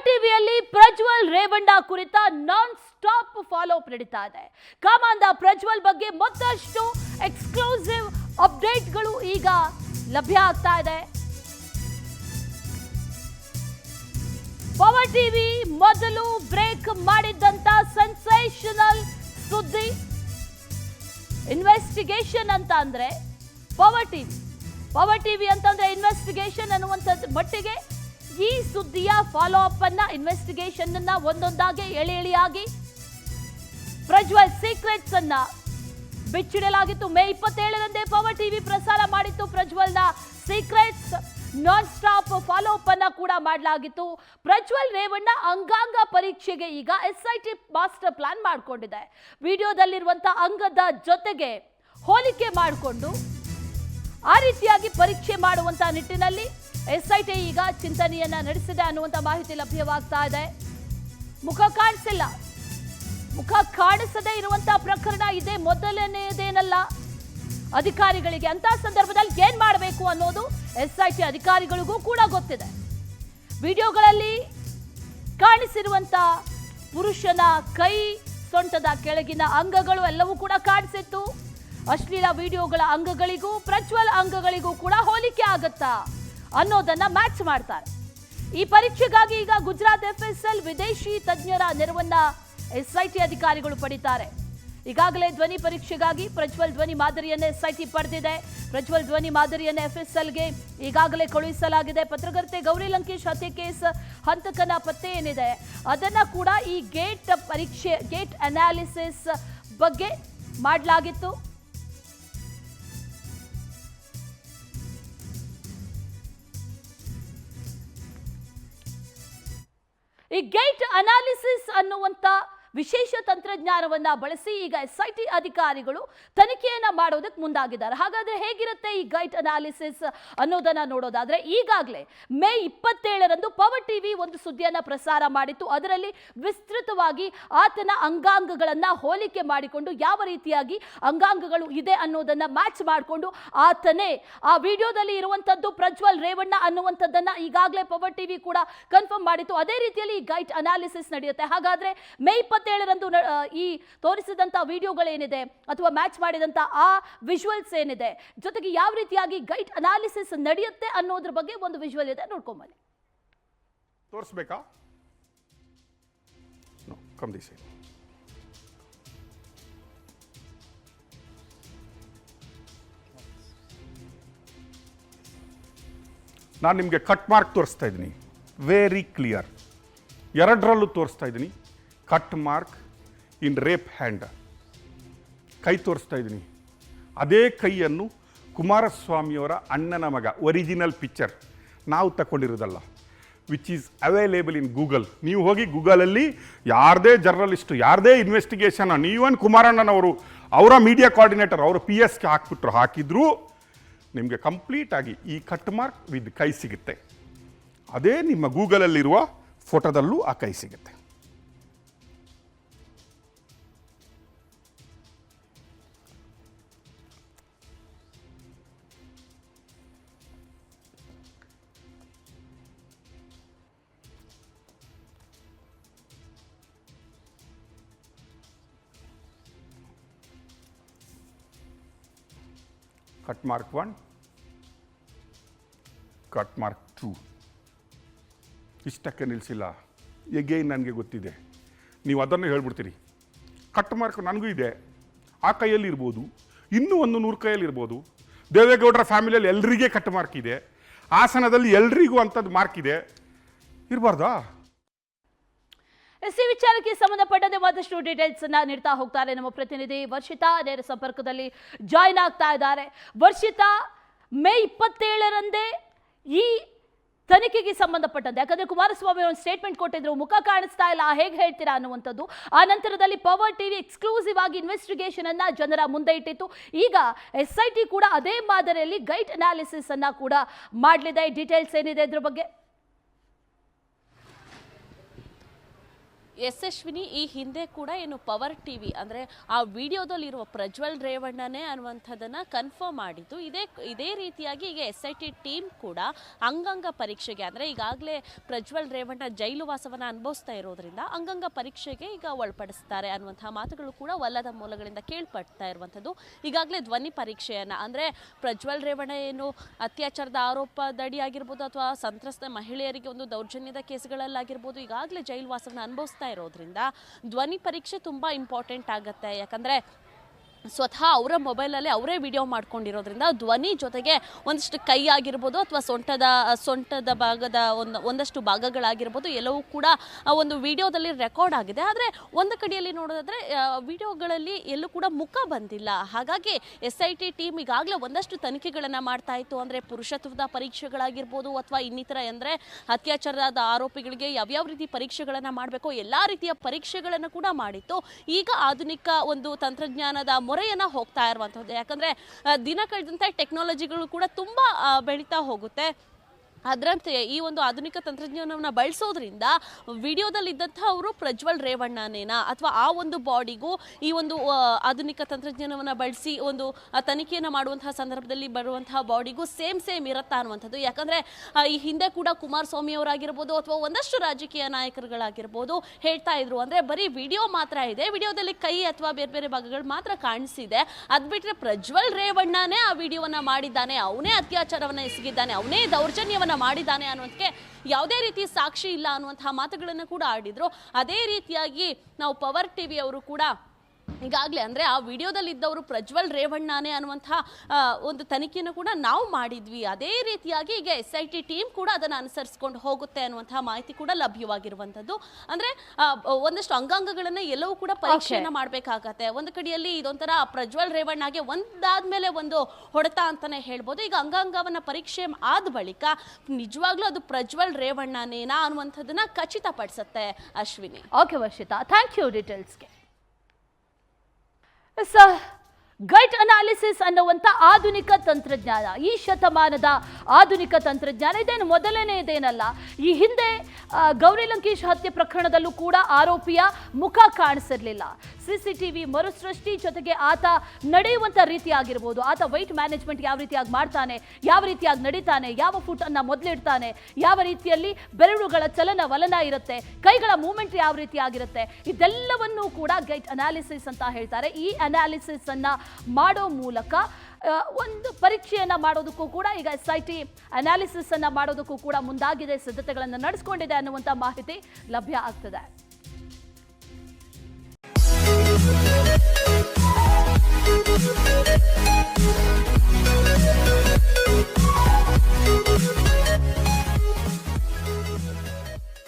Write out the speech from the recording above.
Power ಟಿವಿಯಲ್ಲಿ ಪ್ರಜ್ವಲ್ ರೇವಣ್ಣ ಕುರಿತ ನಾನ್ stop follow up ನಡೀತಾ ಇದೆ. ಕಾಮಾಂಧ ಪ್ರಜ್ವಲ್ ಬಗ್ಗೆ ಮತ್ತಷ್ಟು ಎಕ್ಸ್ಕ್ಲೂಸಿವ್ ಅಪ್ಡೇಟ್ಗಳು ಈಗ ಲಭ್ಯ ಆಗ್ತಾ ಇದೆ. ಪವರ್ ಟಿವಿ ಮೊದಲು ಬ್ರೇಕ್ ಮಾಡಿದ್ದಂತ ಸೆನ್ಸೇಷನಲ್ ಸುದ್ದಿ ಇನ್ವೆಸ್ಟಿಗೇಷನ್ ಅಂತ ಅಂದ್ರೆ ಪವರ್ ಟಿವಿ ಅಂತಂದ್ರೆ ಇನ್ವೆಸ್ಟಿಗೇಷನ್ ಅನ್ನುವಂಥದ್ದು ಮಟ್ಟಿಗೆ ಈ ಸುದ್ದಿಯ ಫಾಲೋ ಅಪ್ ಅನ್ನ ಇನ್ವೆಸ್ಟಿಗೇಷನ್ ಅನ್ನ ಒಂದೊಂದಾಗಿ ಎಳೆಯಾಗಿ ಪ್ರಜ್ವಲ್ ಸೀಕ್ರೆಟ್ಸ್ ಅನ್ನ ಬಿಚ್ಚಿಡಲಾಗಿತ್ತು. ಮೇ 27ರಂದೇ ಪವರ್ ಟಿವಿ ಪ್ರಸಾರ ಮಾಡಿತ್ತು ಪ್ರಜ್ವಲ್ನ secrets. Non stop follow up ಅನ್ನ ಕೂಡ ಮಾಡಲಾಗಿತ್ತು. ಪ್ರಜ್ವಲ್ ರೇವಣ್ಣ ಅಂಗಾಂಗ ಪರೀಕ್ಷೆಗೆ ಈಗ SIT ಮಾಸ್ಟರ್ ಪ್ಲಾನ್ ಮಾಡಿಕೊಂಡಿದೆ. ವಿಡಿಯೋದಲ್ಲಿರುವಂತಹ ಅಂಗದ ಜೊತೆಗೆ ಹೋಲಿಕೆ ಮಾಡಿಕೊಂಡು ಆ ರೀತಿಯಾಗಿ ಪರೀಕ್ಷೆ ಮಾಡುವಂತಹ ನಿಟ್ಟಿನಲ್ಲಿ SIT ಈಗ ಚಿಂತನೆಯನ್ನ ನಡೆಸಿದೆ ಅನ್ನುವಂಥ ಮಾಹಿತಿ ಲಭ್ಯವಾಗ್ತಾ ಇದೆ. ಮುಖ ಕಾಣಿಸದೇ ಇರುವಂತಹ ಪ್ರಕರಣ ಇದೆ, ಮೊದಲನೆಯದೇನಲ್ಲ. ಅಧಿಕಾರಿಗಳಿಗೆ ಅಂತ ಸಂದರ್ಭದಲ್ಲಿ ಏನ್ ಮಾಡಬೇಕು ಅನ್ನೋದು SIT ಅಧಿಕಾರಿಗಳಿಗೂ ಕೂಡ ಗೊತ್ತಿದೆ. ವಿಡಿಯೋಗಳಲ್ಲಿ ಕಾಣಿಸಿರುವಂತ ಪುರುಷನ ಕೈ, ಸೊಂಟದ ಕೆಳಗಿನ ಅಂಗಗಳು ಎಲ್ಲವೂ ಕೂಡ ಕಾಣಿಸಿತ್ತು. ಅಶ್ಲೀಲ ವಿಡಿಯೋಗಳ ಅಂಗಗಳಿಗೂ ಪ್ರಜ್ವಲ್ ಅಂಗಗಳಿಗೂ ಕೂಡ ಹೋಲಿಕೆ ಆಗತ್ತಾ ಅನ್ನೋದನ್ನ ಮ್ಯಾಚ್ ಮಾಡ್ತಾರೆ. ಈ ಪರೀಕ್ಷೆಗಾಗಿ ಈಗ ಗುಜರಾತ್ FSL ವಿದೇಶಿ ತಜ್ಞರ ನೆರವನ್ನ SIT ಅಧಿಕಾರಿಗಳು ಪಡಿತಾರೆ. ಈಗಾಗಲೇ ಧ್ವನಿ ಪರೀಕ್ಷೆಗಾಗಿ ಪ್ರಜ್ವಲ್ ಧ್ವನಿ ಮಾದರಿಯನ್ನೇ SIT ಪಡೆದಿದೆ. ಪ್ರಜ್ವಲ್ ಧ್ವನಿ ಮಾದರಿಯನ್ನೇ FSLಗೆ ಈಗಾಗಲೇ ಕಳುಹಿಸಲಾಗಿದೆ. ಪತ್ರಕರ್ತೆ ಗೌರಿ ಲಂಕೇಶ್ ಹತ್ಯೆ ಕೇಸ್ ಹಂತಕನ ಪತ್ತೆ ಏನಿದೆ ಅದನ್ನ ಕೂಡ ಈ ಗೇಟ್ ಅನಾಲಿಸಿಸ್ ಬಗ್ಗೆ ಮಾಡಲಾಗಿತ್ತು. ಈ ಗೇಟ್ ಅನಾಲಿಸಿಸ್ ಅನ್ನುವಂತ ವಿಶೇಷ ತಂತ್ರಜ್ಞಾನವನ್ನ ಬಳಸಿ ಈಗ SIT ಅಧಿಕಾರಿಗಳು ತನಿಖೆಯನ್ನ ಮಾಡೋದಕ್ಕೆ ಮುಂದಾಗಿದ್ದಾರೆ. ಹಾಗಾದ್ರೆ ಹೇಗಿರುತ್ತೆ ಈ ಗೇಟ್ ಅನಾಲಿಸಿಸ್ ಅನ್ನೋದನ್ನ ನೋಡೋದಾದ್ರೆ, ಈಗಾಗಲೇ ಮೇ 27ರಂದು ಪವರ್ ಟಿವಿ ಒಂದು ಸುದ್ದಿಯನ್ನ ಪ್ರಸಾರ ಮಾಡಿತ್ತು. ಅದರಲ್ಲಿ ವಿಸ್ತೃತವಾಗಿ ಆತನ ಅಂಗಾಂಗಗಳನ್ನ ಹೋಲಿಕೆ ಮಾಡಿಕೊಂಡು ಯಾವ ರೀತಿಯಾಗಿ ಅಂಗಾಂಗಗಳು ಇದೆ ಅನ್ನೋದನ್ನ ಮ್ಯಾಚ್ ಮಾಡಿಕೊಂಡು ಆತನೇ ಆ ವಿಡಿಯೋದಲ್ಲಿ ಇರುವಂತದ್ದು ಪ್ರಜ್ವಲ್ ರೇವಣ್ಣ ಅನ್ನುವಂಥದ್ದನ್ನ ಈಗಾಗಲೇ ಪವರ್ ಟಿವಿ ಕೂಡ ಕನ್ಫರ್ಮ್ ಮಾಡಿತ್ತು. ಅದೇ ರೀತಿಯಲ್ಲಿ ಈ ಗೇಟ್ ಅನಾಲಿಸಿಸ್ ನಡೆಯುತ್ತೆ. ಹಾಗಾದ್ರೆ ಮೇ 27ರಂದು ಈ ತೋರಿಸಿದಂತ ವಿಡಿಯೋಗಳೇನಿದೆ ಅಥವಾ ಮ್ಯಾಚ್ ಮಾಡಿದಂತ ಆ ವಿಜುವಲ್ಸ್ ಏನಿದೆ, ಜೊತೆಗೆ ಯಾವ ರೀತಿಯಾಗಿ ಗೇಟ್ ಅನಾಲಿಸಿಸ್ ನಡೆಯುತ್ತೆ ಅನ್ನೋದ್ರ ಬಗ್ಗೆ ಒಂದು ವಿಜುವಲ್ ಇದೆ, ನೋಡ್ಕೊಂಬನ್ನಿ. ತೋರಿಸಬೇಕಾ? ನಾನು ನಿಮಗೆ ಕಟ್ ಮಾರ್ಕ್ ತೋರಿಸ್ತಾ ಇದ್ದೀನಿ, ವೆರಿ ಕ್ಲಿಯರ್. ಎರಡರಲ್ಲೂ ತೋರಿಸ್ತಾ ಇದ್ದೀನಿ ಕಟ್ ಮಾರ್ಕ್ ಇನ್ ರೇಪ್ ಹ್ಯಾಂಡ್. ಕೈ ತೋರಿಸ್ತಾ ಇದ್ದೀನಿ. ಅದೇ ಕೈಯನ್ನು ಕುಮಾರಸ್ವಾಮಿಯವರ ಅಣ್ಣನ ಮಗ, ಒರಿಜಿನಲ್ ಪಿಕ್ಚರ್ ನಾವು ತಗೊಂಡಿರೋದಲ್ಲ, which is available in Google. ನೀವು ಹೋಗಿ ಗೂಗಲಲ್ಲಿ ಯಾರದೇ ಜರ್ನಲಿಸ್ಟು, ಯಾರದೇ ಇನ್ವೆಸ್ಟಿಗೇಷನ್, ನೀವನ್ ಕುಮಾರಣ್ಣನವರು ಅವರ ಮೀಡಿಯಾ ಕೋಆರ್ಡಿನೇಟರ್ ಅವರು PSಗೆ ಹಾಕಿದ್ರು ನಿಮಗೆ ಕಂಪ್ಲೀಟ್ ಆಗಿ ಈ ಕಟ್ ಮಾರ್ಕ್ ವಿತ್ ಕೈ ಸಿಗುತ್ತೆ. ಅದೇ ನಿಮ್ಮ ಗೂಗಲಲ್ಲಿರುವ ಫೋಟೋದಲ್ಲೂ ಆ ಕೈ ಸಿಗುತ್ತೆ. Cut mark 1, cut mark 2. ಇಷ್ಟಕ್ಕೆ ನಿಲ್ಲಿಸಿಲ್ಲ. ಎಗೇನ್ ನನಗೆ ಗೊತ್ತಿದೆ, ನೀವು ಅದನ್ನು ಹೇಳ್ಬಿಡ್ತೀರಿ. ಕಟ್ ಮಾರ್ಕ್ ನನಗೂ ಇದೆ, ಆ ಕೈಯಲ್ಲಿ ಇರ್ಬೋದು, ಇನ್ನೂ 100 ಕೈಯಲ್ಲಿ ಇರ್ಬೋದು. ದೇವೇಗೌಡರ ಫ್ಯಾಮಿಲಿಯಲ್ಲಿ ಎಲ್ರಿಗೆ ಕಟ್ ಮಾರ್ಕ್ ಇದೆ, ಹಾಸನದಲ್ಲಿ ಎಲ್ರಿಗೂ ಅಂಥದ್ದು ಮಾರ್ಕ್ ಇದೆ, ಇರಬಾರ್ದಾ? ಈ ವಿಚಾರಕ್ಕೆ ಸಂಬಂಧಪಟ್ಟಂತೆ ಮತ್ತಷ್ಟು ಡೀಟೇಲ್ಸ್ ಅನ್ನ ನೀಡ್ತಾ ಹೋಗ್ತಾರೆ ನಮ್ಮ ಪ್ರತಿನಿಧಿ ವರ್ಷಿತಾ. ನೇರ ಸಂಪರ್ಕದಲ್ಲಿ ಜಾಯಿನ್ ಆಗ್ತಾ ಇದ್ದಾರೆ. ವರ್ಷಿತಾ, ಮೇ 27ರಂದೇ ಈ ತನಿಖೆಗೆ ಸಂಬಂಧಪಟ್ಟಂತೆ, ಯಾಕಂದ್ರೆ ಕುಮಾರಸ್ವಾಮಿ ಒಂದು ಸ್ಟೇಟ್ಮೆಂಟ್ ಕೊಟ್ಟಿದ್ರು, ಮುಖ ಕಾಣಿಸ್ತಾ ಇಲ್ಲ, ಹೇಗೆ ಹೇಳ್ತೀರಾ ಅನ್ನುವಂಥದ್ದು. ಆ ನಂತರದಲ್ಲಿ ಪವರ್ ಟಿವಿ ಎಕ್ಸ್ಕ್ಲೂಸಿವ್ ಆಗಿ ಇನ್ವೆಸ್ಟಿಗೇಷನ್ ಅನ್ನ ಜನರ ಮುಂದೆ ಇಟ್ಟಿತ್ತು. ಈಗ SIT ಕೂಡ ಅದೇ ಮಾದರಿಯಲ್ಲಿ ಗೇಟ್ ಅನಾಲಿಸಿಸ್ ಅನ್ನ ಕೂಡ ಮಾಡಲಿದೆ. ಡೀಟೇಲ್ಸ್ ಏನಿದೆ ಇದ್ರ ಬಗ್ಗೆ? ಯಶಸ್ವಿನಿ ಈ ಹಿಂದೆ ಕೂಡ ಏನು ಪವರ್ ಟಿವಿ ಅಂದರೆ ಆ ವಿಡಿಯೋದಲ್ಲಿರುವ ಪ್ರಜ್ವಲ್ ರೇವಣ್ಣನೇ ಅನ್ನುವಂಥದ್ದನ್ನು ಕನ್ಫರ್ಮ್ ಮಾಡಿದ್ದು. ಇದೇ ರೀತಿಯಾಗಿ ಈಗ SIT ಟೀಮ್ ಕೂಡ ಅಂಗಾಂಗ ಪರೀಕ್ಷೆಗೆ ಅಂದರೆ ಈಗಾಗಲೇ ಪ್ರಜ್ವಲ್ ರೇವಣ್ಣ ಜೈಲು ವಾಸವನ್ನು ಅನುಭವಿಸ್ತಾ ಇರೋದ್ರಿಂದ ಅಂಗಾಂಗ ಪರೀಕ್ಷೆಗೆ ಈಗ ಒಳಪಡಿಸ್ತಾರೆ ಅನ್ನುವಂತಹ ಮಾತುಗಳು ಕೂಡ ವಲ್ಲದ ಮೂಲಗಳಿಂದ ಕೇಳ್ಪಡ್ತಾ ಇರುವಂಥದ್ದು. ಈಗಾಗಲೇ ಧ್ವನಿ ಪರೀಕ್ಷೆಯನ್ನು ಅಂದರೆ ಪ್ರಜ್ವಲ್ ರೇವಣ್ಣ ಏನು ಅತ್ಯಾಚಾರದ ಆರೋಪದಡಿ ಆಗಿರ್ಬೋದು ಅಥವಾ ಸಂತ್ರಸ್ತ ಮಹಿಳೆಯರಿಗೆ ಒಂದು ದೌರ್ಜನ್ಯದ ಕೇಸ್ಗಳಲ್ಲಾಗಿರ್ಬೋದು ಈಗಾಗಲೇ ಜೈಲು ವಾಸವನ್ನು ಅನುಭವಿಸ್ತಾ ಇರೋದ್ರಿಂದ ಧ್ವನಿ ಪರೀಕ್ಷೆ ತುಂಬ ಇಂಪಾರ್ಟೆಂಟ್ ಆಗುತ್ತೆ. ಯಾಕಂದರೆ ಸ್ವತಃ ಅವರ ಮೊಬೈಲಲ್ಲಿ ಅವರೇ ವಿಡಿಯೋ ಮಾಡ್ಕೊಂಡಿರೋದ್ರಿಂದ ಧ್ವನಿ ಜೊತೆಗೆ ಒಂದಷ್ಟು ಕೈ ಆಗಿರ್ಬೋದು ಅಥವಾ ಸೊಂಟದ ಭಾಗದ ಒಂದಷ್ಟು ಭಾಗಗಳಾಗಿರ್ಬೋದು ಎಲ್ಲವೂ ಕೂಡ ಒಂದು ವಿಡಿಯೋದಲ್ಲಿ ರೆಕಾರ್ಡ್ ಆಗಿದೆ. ಆದರೆ ಒಂದು ಕಡೆಯಲ್ಲಿ ನೋಡೋದಾದರೆ ವಿಡಿಯೋಗಳಲ್ಲಿ ಎಲ್ಲೂ ಕೂಡ ಮುಖ ಬಂದಿಲ್ಲ. ಹಾಗಾಗಿ SIT ಟೀಮ್ ಈಗಾಗಲೇ ಒಂದಷ್ಟು ತನಿಖೆಗಳನ್ನು ಮಾಡ್ತಾ ಇತ್ತು. ಅಂದರೆ ಪುರುಷತ್ವದ ಪರೀಕ್ಷೆಗಳಾಗಿರ್ಬೋದು ಅಥವಾ ಇನ್ನಿತರ ಅಂದರೆ ಅತ್ಯಾಚಾರದ ಆರೋಪಿಗಳಿಗೆ ಯಾವ್ಯಾವ ರೀತಿ ಪರೀಕ್ಷೆಗಳನ್ನು ಮಾಡಬೇಕು ಎಲ್ಲ ರೀತಿಯ ಪರೀಕ್ಷೆಗಳನ್ನು ಕೂಡ ಮಾಡಿತ್ತು. ಈಗ ಆಧುನಿಕ ಒಂದು ತಂತ್ರಜ್ಞಾನದ ಮೊರೆಯನ್ನು ಹೋಗ್ತಾ ಇರುವಂಥದ್ದು. ಯಾಕಂದರೆ ದಿನ ಕಳೆದಂತೆ ಟೆಕ್ನಾಲಜಿಗಳು ಕೂಡ ತುಂಬ ಬೆಳೀತಾ ಹೋಗುತ್ತೆ. ಅದರಂತೆ ಈ ಒಂದು ಆಧುನಿಕ ತಂತ್ರಜ್ಞಾನವನ್ನು ಬಳಸೋದ್ರಿಂದ ವಿಡಿಯೋದಲ್ಲಿದ್ದಂಥವರು ಪ್ರಜ್ವಲ್ ರೇವಣ್ಣನೇನಾ ಅಥವಾ ಆ ಒಂದು ಬಾಡಿಗೂ ಈ ಒಂದು ಆಧುನಿಕ ತಂತ್ರಜ್ಞಾನವನ್ನು ಬಳಸಿ ಒಂದು ತನಿಖೆಯನ್ನು ಮಾಡುವಂತಹ ಸಂದರ್ಭದಲ್ಲಿ ಬರುವಂತಹ ಬಾಡಿಗೂ ಸೇಮ್ ಇರುತ್ತಾ ಅನ್ನುವಂಥದ್ದು. ಯಾಕಂದರೆ ಈ ಹಿಂದೆ ಕೂಡ ಕುಮಾರಸ್ವಾಮಿ ಅವರಾಗಿರ್ಬೋದು ಅಥವಾ ಒಂದಷ್ಟು ರಾಜಕೀಯ ನಾಯಕರುಗಳಾಗಿರ್ಬೋದು ಹೇಳ್ತಾ ಇದ್ರು ಅಂದರೆ ಬರೀ ವಿಡಿಯೋ ಮಾತ್ರ ಇದೆ, ವಿಡಿಯೋದಲ್ಲಿ ಕೈ ಅಥವಾ ಬೇರೆ ಬೇರೆ ಭಾಗಗಳು ಮಾತ್ರ ಕಾಣಿಸಿದೆ, ಅದು ಬಿಟ್ಟರೆ ಪ್ರಜ್ವಲ್ ರೇವಣ್ಣನೇ ಆ ವಿಡಿಯೋವನ್ನು ಮಾಡಿದ್ದಾನೆ, ಅವನೇ ಅತ್ಯಾಚಾರವನ್ನು ಎಸಗಿದ್ದಾನೆ, ಅವನೇ ದೌರ್ಜನ್ಯವನ್ನು ಮಾಡಿದ್ದಾನೆ ಅನ್ನೋದಕ್ಕೆ ಯಾವುದೇ ರೀತಿ ಸಾಕ್ಷಿ ಇಲ್ಲ ಅನ್ನುವಂತಹ ಮಾತುಗಳನ್ನು ಕೂಡ ಆಡಿದ್ರು. ಅದೇ ರೀತಿಯಾಗಿ ನಾವು ಪವರ್ ಟಿವಿ ಅವರು ಕೂಡ ಈಗಾಗಲೇ ಅಂದರೆ ಆ ವಿಡಿಯೋದಲ್ಲಿದ್ದವರು ಪ್ರಜ್ವಲ್ ರೇವಣ್ಣನೇ ಅನ್ನುವಂತಹ ಒಂದು ತನಿಖೆಯನ್ನು ಕೂಡ ನಾವು ಮಾಡಿದ್ವಿ. ಅದೇ ರೀತಿಯಾಗಿ ಈಗ SIT ಟೀಮ್ ಕೂಡ ಅದನ್ನು ಅನುಸರಿಸ್ಕೊಂಡು ಹೋಗುತ್ತೆ ಅನ್ನುವಂತಹ ಮಾಹಿತಿ ಕೂಡ ಲಭ್ಯವಾಗಿರುವಂಥದ್ದು. ಅಂದರೆ ಒಂದಷ್ಟು ಅಂಗಾಂಗಗಳನ್ನು ಎಲ್ಲವೂ ಕೂಡ ಪರೀಕ್ಷೆಯನ್ನು ಮಾಡಬೇಕಾಗತ್ತೆ. ಒಂದು ಕಡೆಯಲ್ಲಿ ಇದೊಂಥರ ಪ್ರಜ್ವಲ್ ರೇವಣ್ಣಗೆ ಒಂದಾದ್ಮೇಲೆ ಒಂದು ಹೊಡೆತ ಅಂತಲೇ ಹೇಳ್ಬೋದು. ಈಗ ಅಂಗಾಂಗವನ್ನು ಪರೀಕ್ಷೆ ಆದ ಬಳಿಕ ನಿಜವಾಗ್ಲೂ ಅದು ಪ್ರಜ್ವಲ್ ರೇವಣ್ಣನೇನಾ ಅನ್ನುವಂಥದ್ದನ್ನು ಖಚಿತಪಡಿಸುತ್ತೆ. Ashwini. Okay Varshitha, thank you ಡೀಟೇಲ್ಸ್ಗೆ. ಗಟ್ ಅನಾಲಿಸಿಸ್ ಅನ್ನುವಂಥ ಆಧುನಿಕ ತಂತ್ರಜ್ಞಾನ, ಈ ಶತಮಾನದ ಆಧುನಿಕ ತಂತ್ರಜ್ಞಾನ ಇದೇನು ಮೊದಲನೇದೇನಲ್ಲ. ಈ ಹಿಂದೆ ಗೌರಿ ಲಂಕೇಶ್ ಹತ್ಯೆ ಪ್ರಕರಣದಲ್ಲೂ ಕೂಡ ಆರೋಪಿಯ ಮುಖ ಕಾಣಿಸಿರಲಿಲ್ಲ. CCTV ಮರುಸೃಷ್ಟಿ ಜೊತೆಗೆ ಆತ ನಡೆಯುವಂಥ ರೀತಿ ಆಗಿರ್ಬೋದು, ಆತ ವೆಯ್ಟ್ ಮ್ಯಾನೇಜ್ಮೆಂಟ್ ಯಾವ ರೀತಿಯಾಗಿ ಮಾಡ್ತಾನೆ, ಯಾವ ರೀತಿಯಾಗಿ ನಡೀತಾನೆ, ಯಾವ ಫುಟ್ ಅನ್ನ ಮೊದಲಿಡ್ತಾನೆ, ಯಾವ ರೀತಿಯಲ್ಲಿ ಬೆರಳುಗಳ ಚಲನ ವಲನ ಇರುತ್ತೆ, ಕೈಗಳ ಮೂವ್ಮೆಂಟ್ ಯಾವ ರೀತಿ ಆಗಿರುತ್ತೆ, ಇದೆಲ್ಲವನ್ನೂ ಕೂಡ ಗೈಟ್ ಅನಾಲಿಸಿಸ್ ಅಂತ ಹೇಳ್ತಾರೆ. ಈ ಅನಾಲಿಸಿಸ್ ಅನ್ನ ಮಾಡೋ ಮೂಲಕ ಒಂದು ಪರೀಕ್ಷೆಯನ್ನ ಮಾಡೋದಕ್ಕೂ ಕೂಡ ಈಗ SIT ಅನಾಲಿಸಿಸ್ ಅನ್ನ ಮಾಡೋದಕ್ಕೂ ಕೂಡ ಮುಂದಾಗಿದೆ, ಸಿದ್ಧತೆಗಳನ್ನು ನಡೆಸಿಕೊಂಡಿದೆ ಅನ್ನುವಂಥ ಮಾಹಿತಿ ಲಭ್ಯ ಆಗ್ತದೆ. We'll be right back.